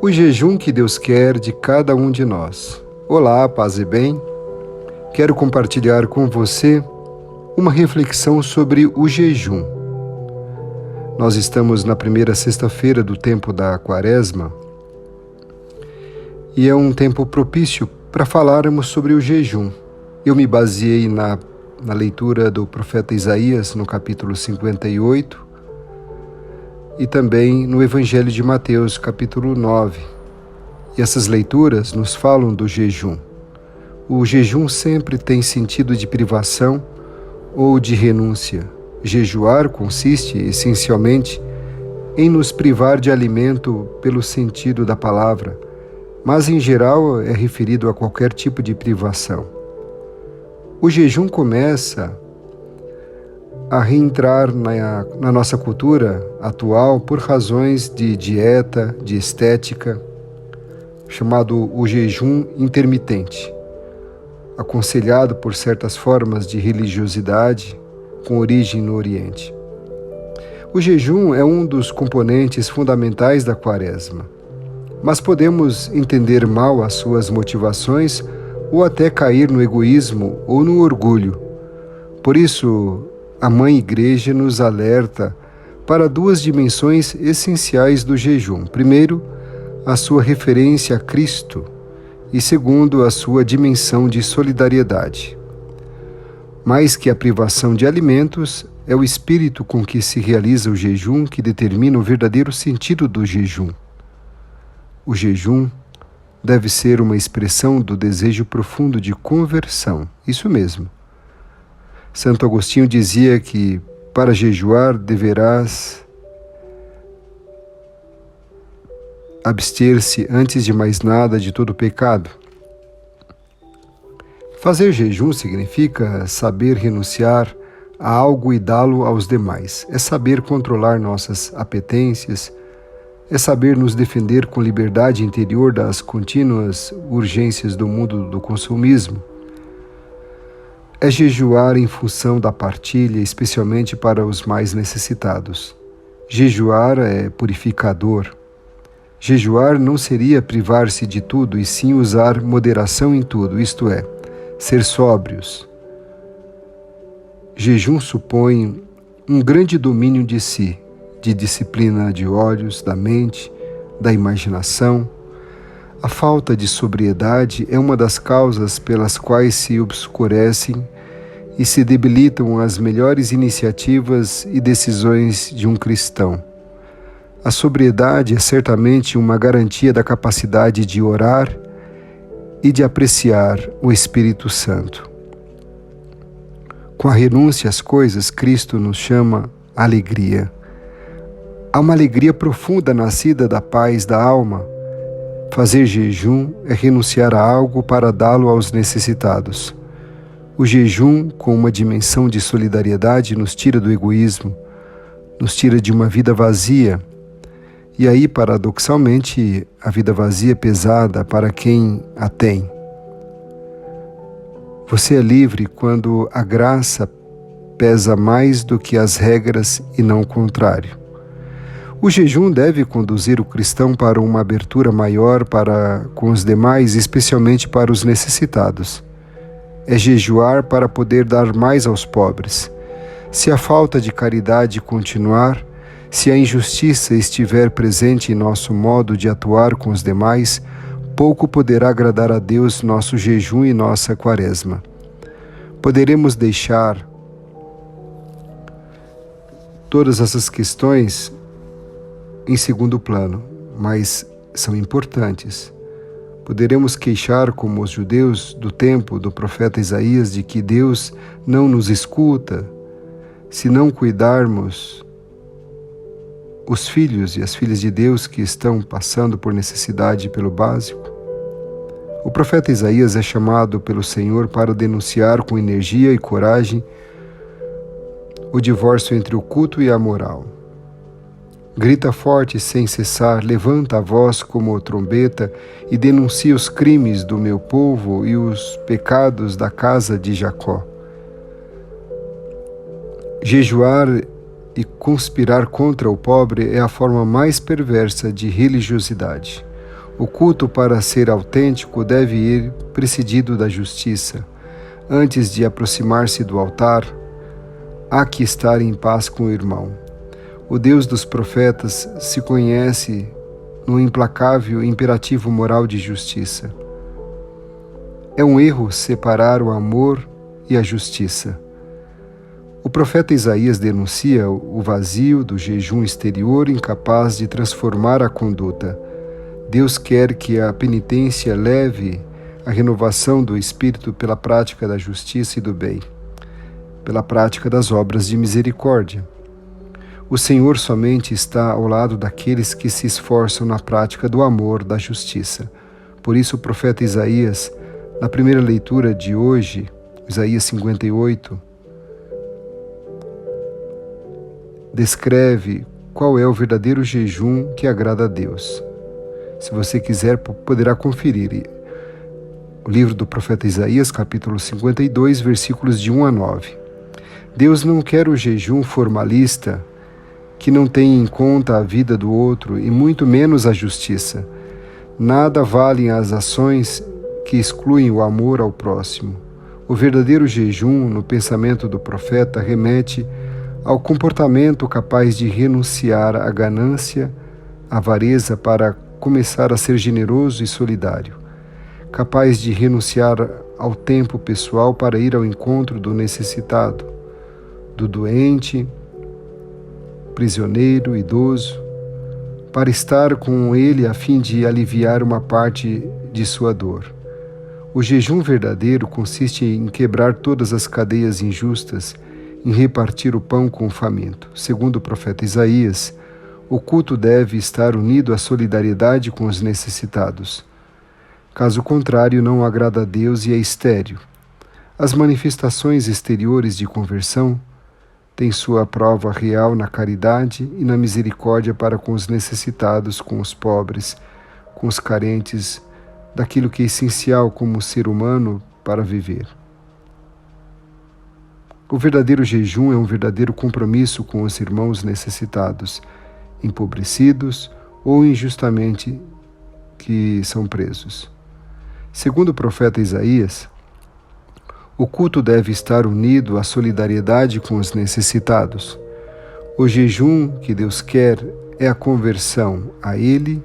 O jejum que Deus quer de cada um de nós. Olá, paz e bem. Quero compartilhar com você uma reflexão sobre o jejum. Nós estamos na primeira sexta-feira do tempo da Quaresma e é um tempo propício para falarmos sobre o jejum. Eu me baseei na leitura do profeta Isaías, no capítulo 58, e também no Evangelho de Mateus, capítulo 9. E essas leituras nos falam do jejum. O jejum sempre tem sentido de privação ou de renúncia. Jejuar consiste, essencialmente, em nos privar de alimento pelo sentido da palavra, mas, em geral, é referido a qualquer tipo de privação. O jejum começa a reentrar na nossa cultura atual por razões de dieta, de estética, chamado o jejum intermitente, aconselhado por certas formas de religiosidade com origem no Oriente. O jejum é um dos componentes fundamentais da Quaresma, mas podemos entender mal as suas motivações ou até cair no egoísmo ou no orgulho. Por isso, a Mãe Igreja nos alerta para duas dimensões essenciais do jejum. Primeiro, a sua referência a Cristo e, segundo, a sua dimensão de solidariedade. Mais que a privação de alimentos, é o espírito com que se realiza o jejum que determina o verdadeiro sentido do jejum. O jejum deve ser uma expressão do desejo profundo de conversão, isso mesmo. Santo Agostinho dizia que, para jejuar, deverás abster-se, antes de mais nada, de todo pecado. Fazer jejum significa saber renunciar a algo e dá-lo aos demais. É saber controlar nossas apetências, é saber nos defender com liberdade interior das contínuas urgências do mundo do consumismo. É jejuar em função da partilha, especialmente para os mais necessitados. Jejuar é purificador. Jejuar não seria privar-se de tudo, e sim usar moderação em tudo, isto é, ser sóbrios. Jejum supõe um grande domínio de si, de disciplina de olhos, da mente, da imaginação. A falta de sobriedade é uma das causas pelas quais se obscurecem e se debilitam as melhores iniciativas e decisões de um cristão. A sobriedade é certamente uma garantia da capacidade de orar e de apreciar o Espírito Santo. Com a renúncia às coisas, Cristo nos chama à alegria. Há uma alegria profunda nascida da paz da alma. Fazer jejum é renunciar a algo para dá-lo aos necessitados. O jejum, com uma dimensão de solidariedade, nos tira do egoísmo, nos tira de uma vida vazia. E aí, paradoxalmente, a vida vazia é pesada para quem a tem. Você é livre quando a graça pesa mais do que as regras e não o contrário. O jejum deve conduzir o cristão para uma abertura maior para com os demais, especialmente para os necessitados. É jejuar para poder dar mais aos pobres. Se a falta de caridade continuar, se a injustiça estiver presente em nosso modo de atuar com os demais, pouco poderá agradar a Deus nosso jejum e nossa Quaresma. Poderemos deixar todas essas questões em segundo plano, mas são importantes. Poderemos queixar, como os judeus do tempo do profeta Isaías, de que Deus não nos escuta se não cuidarmos os filhos e as filhas de Deus que estão passando por necessidade pelo básico. O profeta Isaías é chamado pelo Senhor para denunciar com energia e coragem o divórcio entre o culto e a moral. Grita forte sem cessar, levanta a voz como trombeta e denuncia os crimes do meu povo e os pecados da casa de Jacó. Jejuar e conspirar contra o pobre é a forma mais perversa de religiosidade. O culto, para ser autêntico, deve ir precedido da justiça. Antes de aproximar-se do altar, há que estar em paz com o irmão. O Deus dos profetas se conhece no implacável imperativo moral de justiça. É um erro separar o amor e a justiça. O profeta Isaías denuncia o vazio do jejum exterior incapaz de transformar a conduta. Deus quer que a penitência leve a renovação do espírito pela prática da justiça e do bem, pela prática das obras de misericórdia. O Senhor somente está ao lado daqueles que se esforçam na prática do amor, da justiça. Por isso o profeta Isaías, na primeira leitura de hoje, Isaías 58, descreve qual é o verdadeiro jejum que agrada a Deus. Se você quiser, poderá conferir o livro do profeta Isaías, capítulo 52, versículos de 1 a 9. Deus não quer o jejum formalista, que não tem em conta a vida do outro e muito menos a justiça. Nada valem as ações que excluem o amor ao próximo. O verdadeiro jejum, no pensamento do profeta, remete ao comportamento capaz de renunciar à ganância, à avareza, para começar a ser generoso e solidário, capaz de renunciar ao tempo pessoal para ir ao encontro do necessitado, do doente, prisioneiro, idoso, para estar com ele a fim de aliviar uma parte de sua dor. O jejum verdadeiro consiste em quebrar todas as cadeias injustas, em repartir o pão com o faminto. Segundo o profeta Isaías, o culto deve estar unido à solidariedade com os necessitados. Caso contrário, não agrada a Deus e é estéril. As manifestações exteriores de conversão têm sua prova real na caridade e na misericórdia para com os necessitados, com os pobres, com os carentes, daquilo que é essencial como ser humano para viver. O verdadeiro jejum é um verdadeiro compromisso com os irmãos necessitados, empobrecidos ou injustamente que são presos. Segundo o profeta Isaías, o culto deve estar unido à solidariedade com os necessitados. O jejum que Deus quer é a conversão a Ele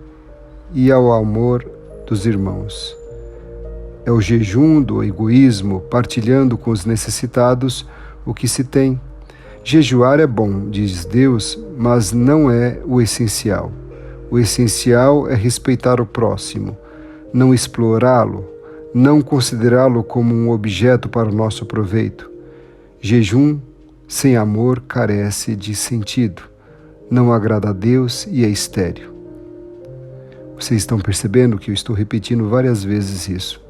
e ao amor dos irmãos. É o jejum do egoísmo, partilhando com os necessitados o que se tem. Jejuar é bom, diz Deus, mas não é o essencial. O essencial é respeitar o próximo, não explorá-lo, não considerá-lo como um objeto para o nosso proveito. Jejum sem amor carece de sentido, não agrada a Deus e é estéril. Vocês estão percebendo que eu estou repetindo várias vezes isso,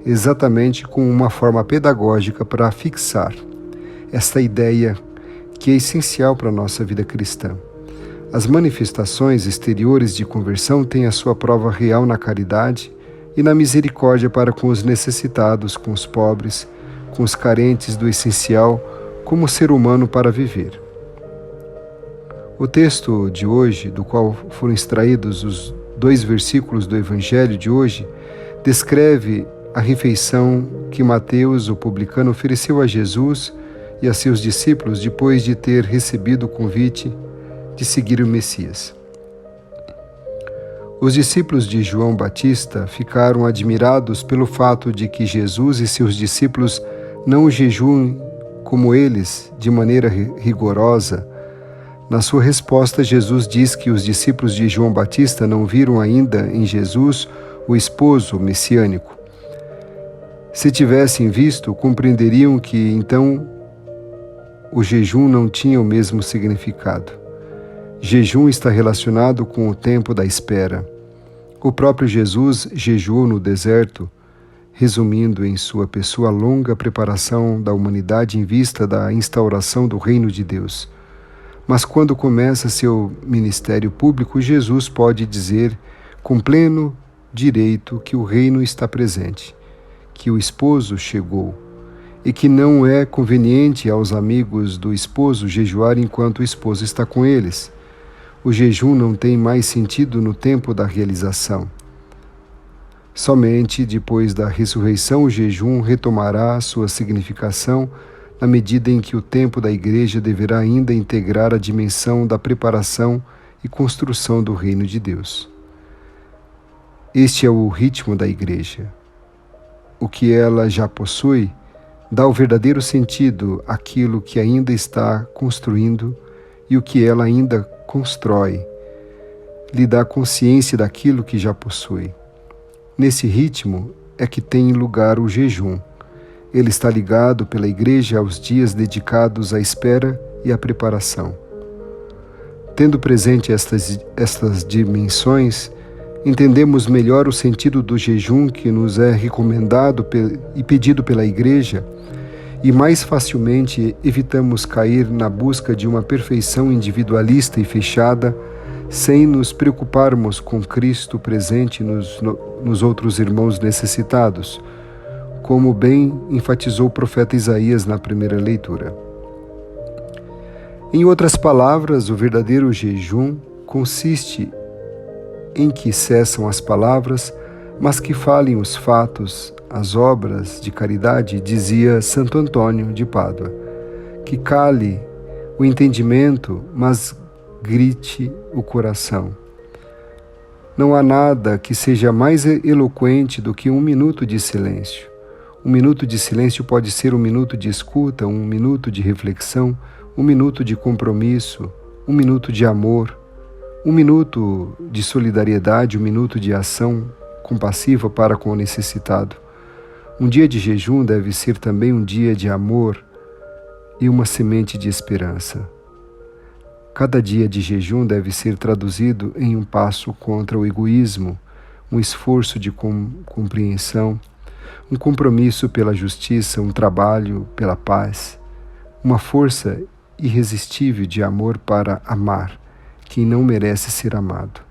exatamente com uma forma pedagógica para fixar esta ideia que é essencial para a nossa vida cristã. As manifestações exteriores de conversão têm a sua prova real na caridade e na misericórdia para com os necessitados, com os pobres, com os carentes do essencial, como ser humano para viver. O texto de hoje, do qual foram extraídos os 2 versículos do Evangelho de hoje, descreve a refeição que Mateus, o publicano, ofereceu a Jesus e a seus discípulos depois de ter recebido o convite de seguir o Messias. Os discípulos de João Batista ficaram admirados pelo fato de que Jesus e seus discípulos não jejuem como eles, de maneira rigorosa. Na sua resposta, Jesus diz que os discípulos de João Batista não viram ainda em Jesus o esposo messiânico. Se tivessem visto, compreenderiam que então o jejum não tinha o mesmo significado. Jejum está relacionado com o tempo da espera. O próprio Jesus jejuou no deserto, resumindo em sua pessoa a longa preparação da humanidade em vista da instauração do reino de Deus. Mas quando começa seu ministério público, Jesus pode dizer com pleno direito que o reino está presente, que o esposo chegou e que não é conveniente aos amigos do esposo jejuar enquanto o esposo está com eles. O jejum não tem mais sentido no tempo da realização. Somente depois da ressurreição o jejum retomará sua significação, na medida em que o tempo da Igreja deverá ainda integrar a dimensão da preparação e construção do reino de Deus. Este é o ritmo da Igreja. O que ela já possui dá o verdadeiro sentido àquilo que ainda está construindo, e o que ela ainda constrói lhe dá consciência daquilo que já possui. Nesse ritmo é que tem lugar o jejum. Ele está ligado pela Igreja aos dias dedicados à espera e à preparação. Tendo presente estas dimensões, entendemos melhor o sentido do jejum que nos é recomendado e pedido pela Igreja, e mais facilmente evitamos cair na busca de uma perfeição individualista e fechada, sem nos preocuparmos com Cristo presente nos outros irmãos necessitados, como bem enfatizou o profeta Isaías na primeira leitura. Em outras palavras, o verdadeiro jejum consiste em que cessam as palavras, mas que falem os fatos, as obras de caridade, dizia Santo Antônio de Pádua, que cale o entendimento, mas grite o coração. Não há nada que seja mais eloquente do que um minuto de silêncio. Um minuto de silêncio pode ser um minuto de escuta, um minuto de reflexão, um minuto de compromisso, um minuto de amor, um minuto de solidariedade, um minuto de ação compassiva para com o necessitado. Um dia de jejum deve ser também um dia de amor e uma semente de esperança. Cada dia de jejum deve ser traduzido em um passo contra o egoísmo, um esforço de compreensão, um compromisso pela justiça, um trabalho pela paz, uma força irresistível de amor para amar quem não merece ser amado.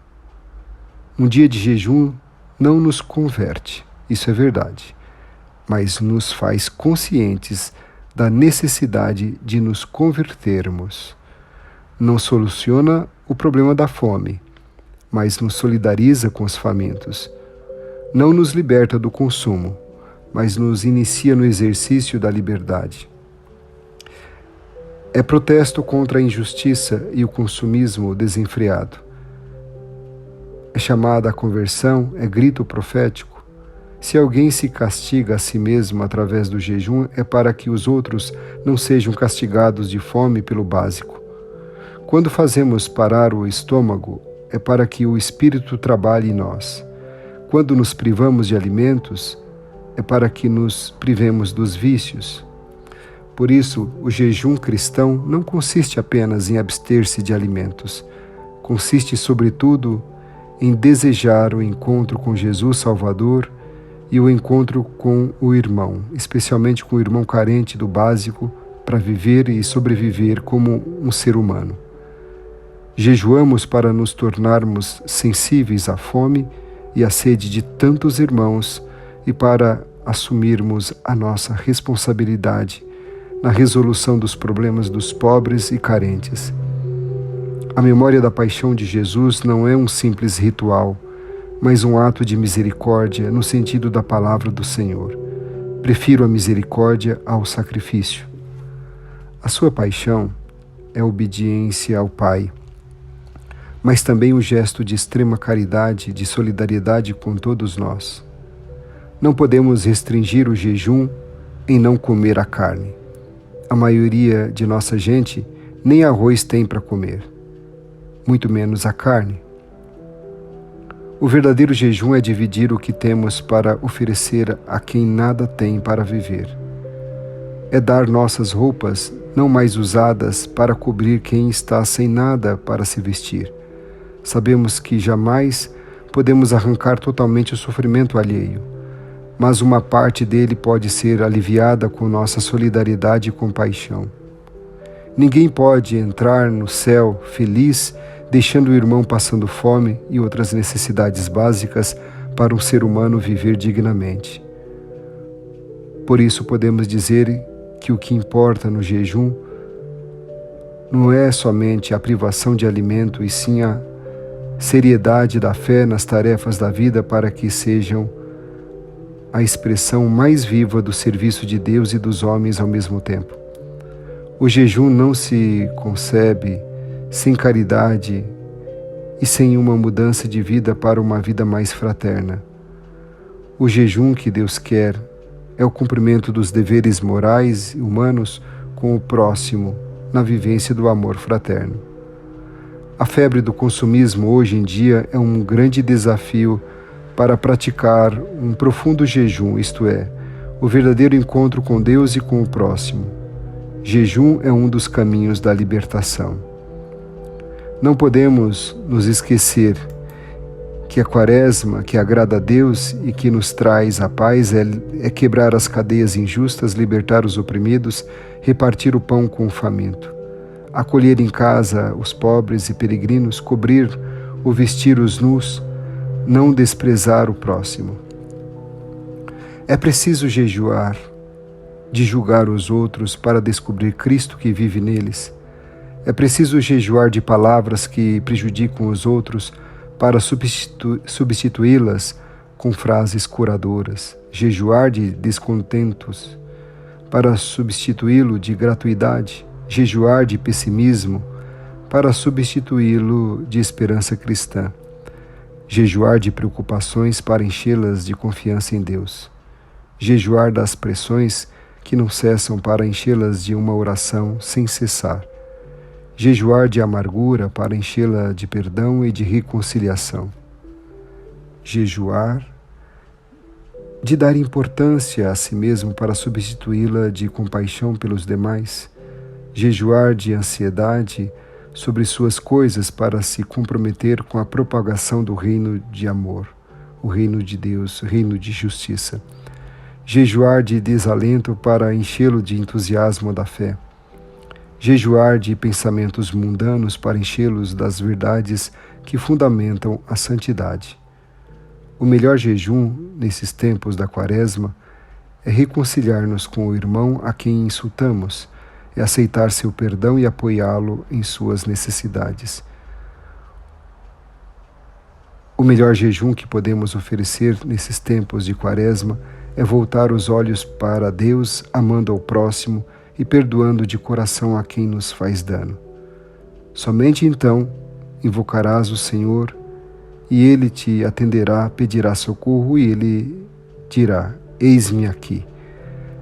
Um dia de jejum não nos converte, isso é verdade, mas nos faz conscientes da necessidade de nos convertermos. Não soluciona o problema da fome, mas nos solidariza com os famintos. Não nos liberta do consumo, mas nos inicia no exercício da liberdade. É protesto contra a injustiça e o consumismo desenfreado. É chamada a conversão, é grito profético. Se alguém se castiga a si mesmo através do jejum, é para que os outros não sejam castigados de fome pelo básico. Quando fazemos parar o estômago, é para que o espírito trabalhe em nós. Quando nos privamos de alimentos, é para que nos privemos dos vícios. Por isso, o jejum cristão não consiste apenas em abster-se de alimentos. Consiste, sobretudo, em desejar o encontro com Jesus Salvador e o encontro com o irmão, especialmente com o irmão carente do básico, para viver e sobreviver como um ser humano. Jejuamos para nos tornarmos sensíveis à fome e à sede de tantos irmãos e para assumirmos a nossa responsabilidade na resolução dos problemas dos pobres e carentes. A memória da paixão de Jesus não é um simples ritual, mas um ato de misericórdia no sentido da palavra do Senhor. Prefiro a misericórdia ao sacrifício. A sua paixão é obediência ao Pai, mas também um gesto de extrema caridade, de solidariedade com todos nós. Não podemos restringir o jejum em não comer a carne. A maioria de nossa gente nem arroz tem para comer, muito menos a carne. O verdadeiro jejum é dividir o que temos para oferecer a quem nada tem para viver. É dar nossas roupas não mais usadas para cobrir quem está sem nada para se vestir. Sabemos que jamais podemos arrancar totalmente o sofrimento alheio, mas uma parte dele pode ser aliviada com nossa solidariedade e compaixão. Ninguém pode entrar no céu feliz deixando o irmão passando fome e outras necessidades básicas para um ser humano viver dignamente. Por isso podemos dizer que o que importa no jejum não é somente a privação de alimento, e sim a seriedade da fé nas tarefas da vida para que sejam a expressão mais viva do serviço de Deus e dos homens ao mesmo tempo. O jejum não se concebe sem caridade e sem uma mudança de vida para uma vida mais fraterna. O jejum que Deus quer é o cumprimento dos deveres morais e humanos com o próximo, na vivência do amor fraterno. A febre do consumismo hoje em dia é um grande desafio para praticar um profundo jejum, isto é, o verdadeiro encontro com Deus e com o próximo. Jejum é um dos caminhos da libertação. Não podemos nos esquecer que a Quaresma, que agrada a Deus e que nos traz a paz, é quebrar as cadeias injustas, libertar os oprimidos, repartir o pão com o faminto, acolher em casa os pobres e peregrinos, cobrir ou vestir os nus, não desprezar o próximo. É preciso jejuar, de julgar os outros para descobrir Cristo que vive neles. É preciso jejuar de palavras que prejudicam os outros para substituí-las com frases curadoras. Jejuar de descontentos para substituí-lo de gratuidade. Jejuar de pessimismo para substituí-lo de esperança cristã. Jejuar de preocupações para enchê-las de confiança em Deus. Jejuar das pressões que não cessam para enchê-las de uma oração sem cessar. Jejuar de amargura para enchê-la de perdão e de reconciliação. Jejuar de dar importância a si mesmo para substituí-la de compaixão pelos demais. Jejuar de ansiedade sobre suas coisas para se comprometer com a propagação do reino de amor, o reino de Deus, o reino de justiça. Jejuar de desalento para enchê-lo de entusiasmo da fé. Jejuar de pensamentos mundanos para enchê-los das verdades que fundamentam a santidade. O melhor jejum, nesses tempos da Quaresma, é reconciliar-nos com o irmão a quem insultamos, é aceitar seu perdão e apoiá-lo em suas necessidades. O melhor jejum que podemos oferecer nesses tempos de Quaresma é voltar os olhos para Deus, amando ao próximo e perdoando de coração a quem nos faz dano. Somente então invocarás o Senhor e Ele te atenderá, pedirá socorro e Ele dirá: eis-me aqui.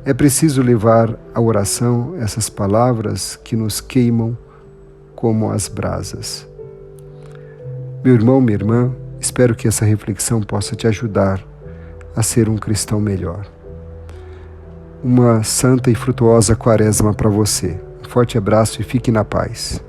É preciso levar à oração essas palavras que nos queimam como as brasas. Meu irmão, minha irmã, espero que essa reflexão possa te ajudar a ser um cristão melhor. Uma santa e frutuosa Quaresma para você. Um forte abraço e fique na paz.